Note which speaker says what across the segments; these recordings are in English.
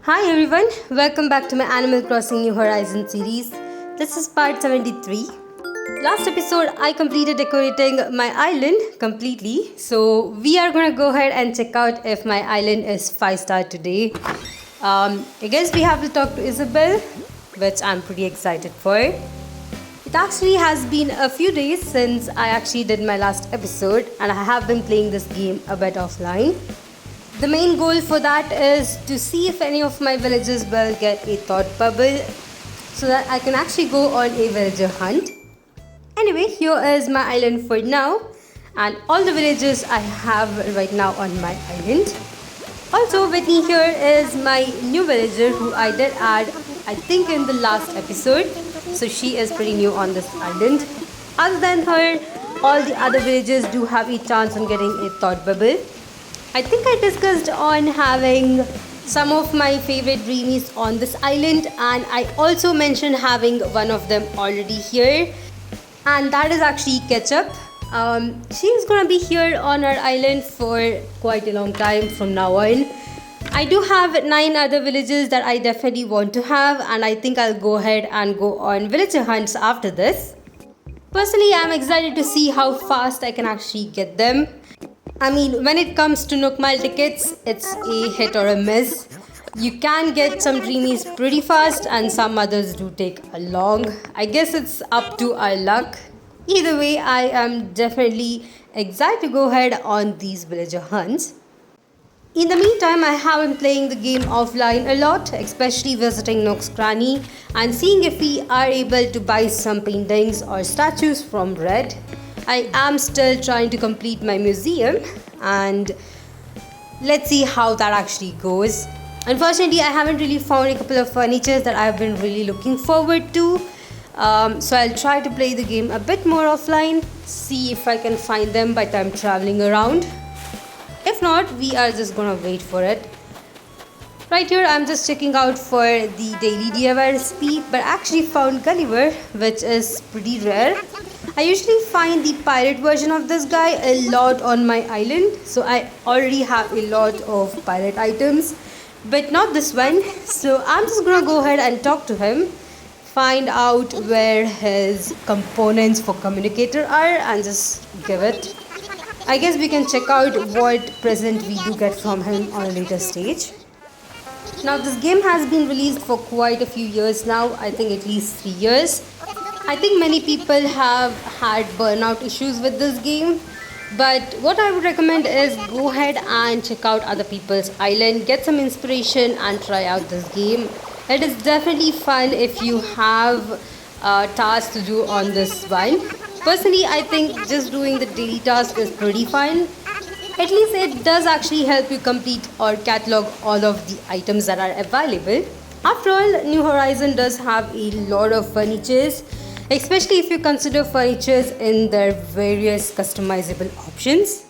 Speaker 1: Hi everyone, welcome back to my Animal Crossing New Horizons series. This is part 73. Last episode I completed decorating my island completely. So we are going to go ahead and check out if my island is 5-star today. I guess we have to talk to Isabel, which I'm pretty excited for. It actually has been a few days since I actually did my last episode and I have been playing this game a bit offline. The main goal for that is to see if any of my villagers will get a thought bubble so that I can actually go on a villager hunt. Anyway, here is my island for now and all the villagers I have right now on my island. Also with me here is my new villager who I did add I think in the last episode. So she is pretty new on this island. Other than her, all the other villagers do have a chance on getting a thought bubble. I think I discussed on having some of my favorite dreamies on this island and I also mentioned having one of them already here, and that is actually Ketchup. She is gonna be here on our island for quite a long time from now on. I do have 9 other villages that I definitely want to have, and I think I'll go ahead and go on villager hunts after this. Personally, I'm excited to see how fast I can actually get them. I mean, when it comes to Nook Mile tickets, it's a hit or a miss. You can get some dreamies pretty fast and some others do take a long. I guess it's up to our luck. Either way, I am definitely excited to go ahead on these villager hunts. In the meantime, I have been playing the game offline a lot, especially visiting Nook's Granny and seeing if we are able to buy some paintings or statues from Red. I am still trying to complete my museum and let's see how that actually goes. Unfortunately, I haven't really found a couple of furnitures that I've been really looking forward to. So I'll try to play the game a bit more offline, see if I can find them by the time traveling around. If not, we are just gonna wait for it. Right here, I'm just checking out for the daily DIY recipe, but actually found Gulliver, which is pretty rare. I usually find the pirate version of this guy a lot on my island, so I already have a lot of pirate items, but not this one. So I'm just gonna go ahead and talk to him, find out where his components for communicator are and just give it. I guess we can check out what present we do get from him on a later stage. Now this game has been released for quite a few years now, I think at least 3 years. I think many people have had burnout issues with this game, but what I would recommend is go ahead and check out other people's island, get some inspiration and try out this game. It is definitely fun if you have tasks to do on this one. Personally, I think just doing the daily task is pretty fun. At least it does actually help you complete or catalog all of the items that are available. After all, New Horizon does have a lot of furnitures, especially if you consider furnitures in their various customizable options.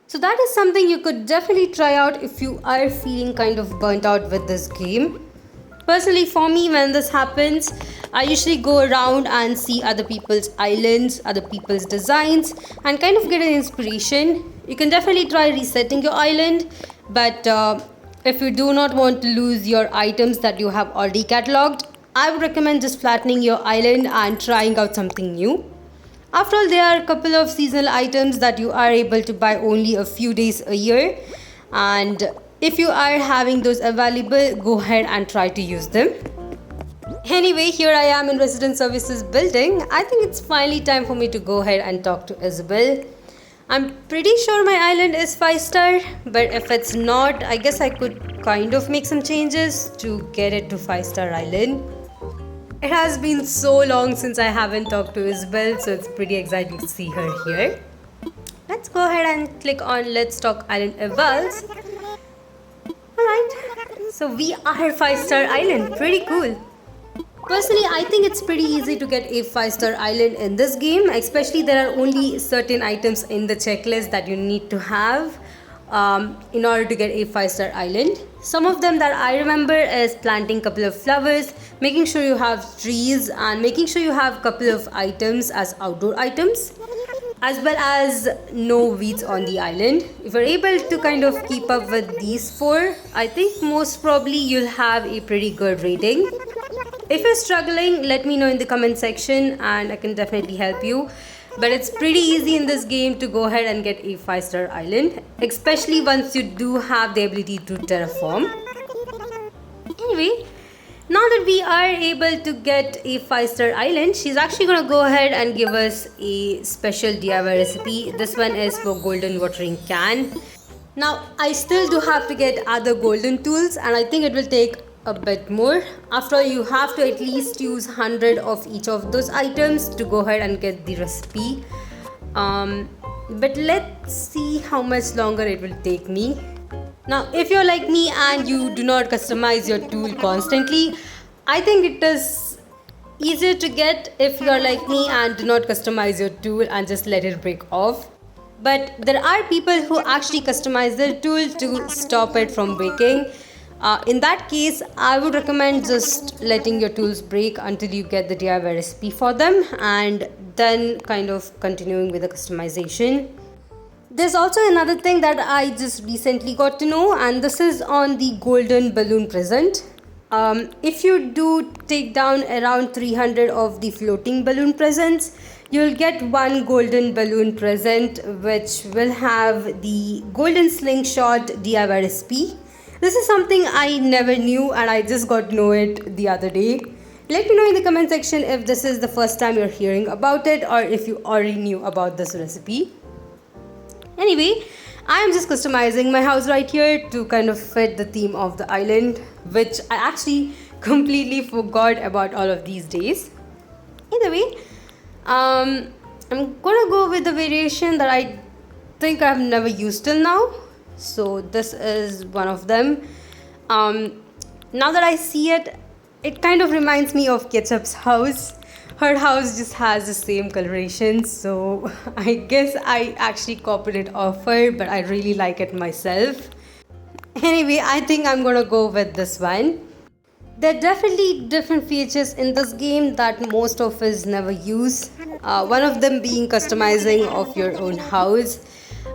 Speaker 1: So that is something you could definitely try out if you are feeling kind of burnt out with this game. Personally, for me, when this happens, I usually go around and see other people's islands, other people's designs, and kind of get an inspiration. You can definitely try resetting your island, but if you do not want to lose your items that you have already catalogued, I would recommend just flattening your island and trying out something new. After all, there are a couple of seasonal items that you are able to buy only a few days a year, and if you are having those available, go ahead and try to use them. Anyway, here I am in Resident Services building. I think it's finally time for me to go ahead and talk to Isabel. I'm pretty sure my island is 5-star, but if it's not, I guess I could kind of make some changes to get it to 5-star island. It has been so long since I haven't talked to Isabel, so it's pretty exciting to see her here. Let's go ahead and click on Let's Talk Island Evolves. Alright, so we are 5-star island, pretty cool. Personally, I think it's pretty easy to get a 5-star island in this game, especially there are only certain items in the checklist that you need to have in order to get a 5-star island. Some of them that I remember is planting a couple of flowers, making sure you have trees and making sure you have a couple of items as outdoor items. as well as no weeds on the island. If you're able to kind of keep up with these four, I think most probably you'll have a pretty good rating. If you're struggling, let me know in the comment section and I can definitely help you. But it's pretty easy in this game to go ahead and get a 5-star island, especially once you do have the ability to terraform. Anyway, now that we are able to get a 5-star island, she's actually going to go ahead and give us a special DIY recipe. This one is for golden watering can. Now, I still do have to get other golden tools and I think it will take a bit more. After all, you have to at least use 100 of each of those items to go ahead and get the recipe. But let's see how much longer it will take me. Now, if you're like me and you do not customize your tool constantly, I think it is easier to get if you're like me and do not customize your tool and just let it break off. But there are people who actually customize their tool to stop it from breaking. In that case, I would recommend just letting your tools break until you get the DIY recipe for them and then kind of continuing with the customization. There's also another thing that I just recently got to know, and this is on the golden balloon present. If you do take down around 300 of the floating balloon presents, you'll get one golden balloon present which will have the golden slingshot DIY recipe. This is something I never knew and I just got to know it the other day. Let me know in the comment section if this is the first time you're hearing about it or if you already knew about this recipe. Anyway, I am just customizing my house right here to kind of fit the theme of the island, which I actually completely forgot about all of these days. Either way, I'm gonna go with the variation that I think I've never used till now. So this is one of them. Now that I see it, it kind of reminds me of Ketchup's house. Her house just has the same coloration, so I guess I actually copied it off her, but I really like it myself. Anyway, I think I'm gonna go with this one. There are definitely different features in this game that most of us never use. One of them being customizing of your own house.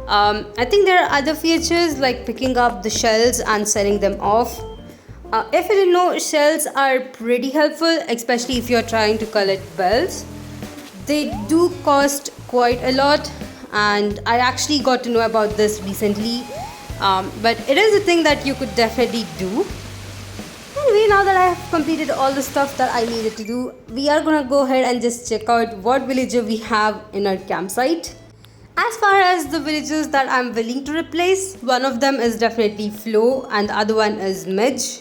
Speaker 1: I think there are other features like picking up the shells and selling them off. If you didn't know, shells are pretty helpful, especially if you're trying to collect bells. They do cost quite a lot and I actually got to know about this recently. But it is a thing that you could definitely do. Anyway, now that I have completed all the stuff that I needed to do, we are gonna go ahead and just check out what villager we have in our campsite. As far as the villagers that I'm willing to replace, one of them is definitely Flo and the other one is Midge.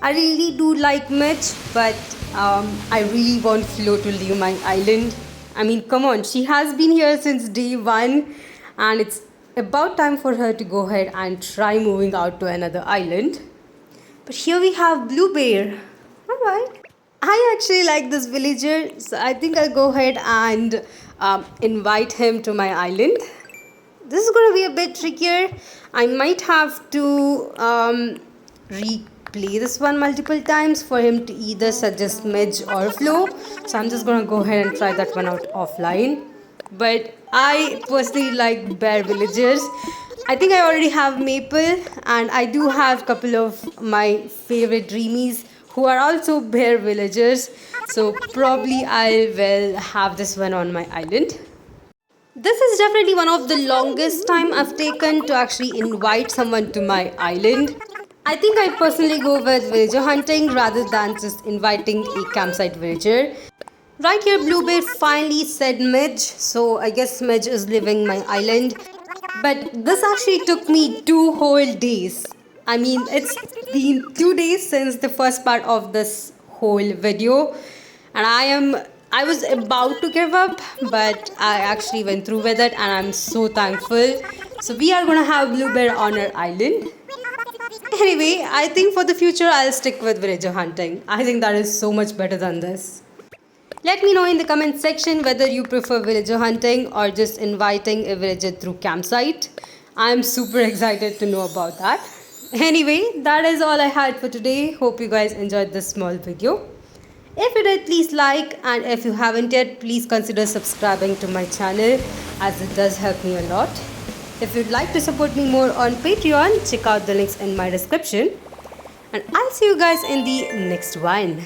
Speaker 1: I really do like Midge, but I really want Flo to leave my island. I mean, come on, she has been here since day one and it's about time for her to go ahead and try moving out to another island. But here we have Blue Bear. Alright. I actually like this villager, so I think I'll go ahead and invite him to my island. This is going to be a bit trickier. I might have to replay this one multiple times for him to either suggest Midge or Flo. So I'm just going to go ahead and try that one out offline. But I personally like bear villagers. I think I already have Maple and I do have a couple of my favorite dreamies who are also bear villagers. So probably I will have this one on my island. This is definitely one of the longest time I've taken to actually invite someone to my island. I think I personally go with villager hunting rather than just inviting a campsite villager. Right here, Blue Bear finally said Midge, so I guess Midge is leaving my island. But this actually took me 2 whole days. I mean, it's been 2 days since the first part of this whole video. And I was about to give up, but I actually went through with it and I'm so thankful. So we are gonna have Blue Bear on our island. Anyway, I think for the future I'll stick with villager hunting. I think that is so much better than this. Let me know in the comment section whether you prefer villager hunting or just inviting a villager through campsite. I'm super excited to know about that. Anyway, that is all I had for today. Hope you guys enjoyed this small video. If you did, please like, and if you haven't yet, please consider subscribing to my channel, as it does help me a lot. If you'd like to support me more on Patreon, check out the links in my description. And I'll see you guys in the next one.